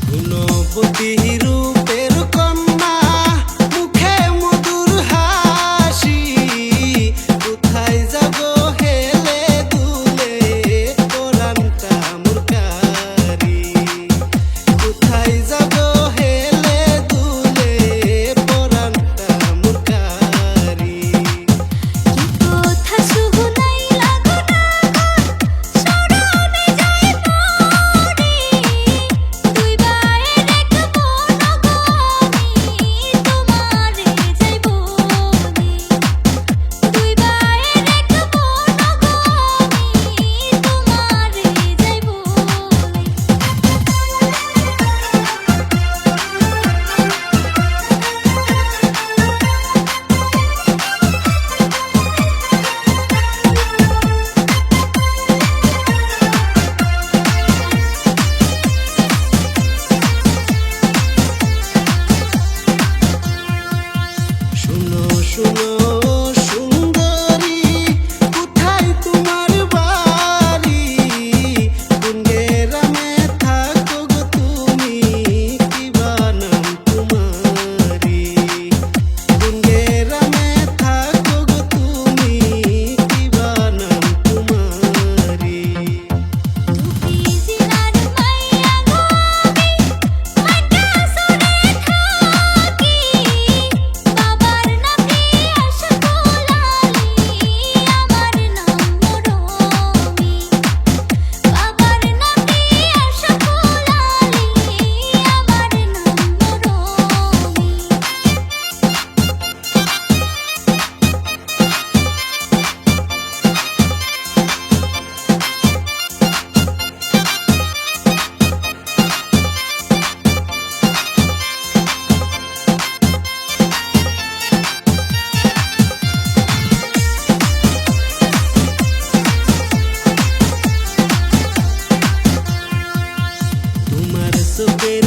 গুণবতী রূপের কন্যা, মুখে মধুর হাসি, কোথায় যাব হেলে দুলে পরাণটা মোর কারি, কোথায় যাব হেলে দুলে পরাণটা মোর কারি। কথা শুনাই লাগো না সরমে যাই পড়ি, দুই বায়ে দেখবো না গো আমি তোমারে যাই বলি, দুই বায়ে দেখবো না গো আমি তোমারে যাই বলি। শুনো শুনো সুন্দরী, কোথায় তোমার বাড়ি, কোন গ্রামে থাকো গো তুমি, কি বা নাম তোমারি, কোন গ্রামে থাকো গো তুমি, কি বা নাম তোমারি। তুই জিনার মাইয়া গো আমি মাইকা সরে থাকি, বাবার নাম রিয়াস কোলালি, আমার নাম মরমি, বাবার নাম রিয়াস কোলালি, আমার নাম মরমি। তোমার চোখের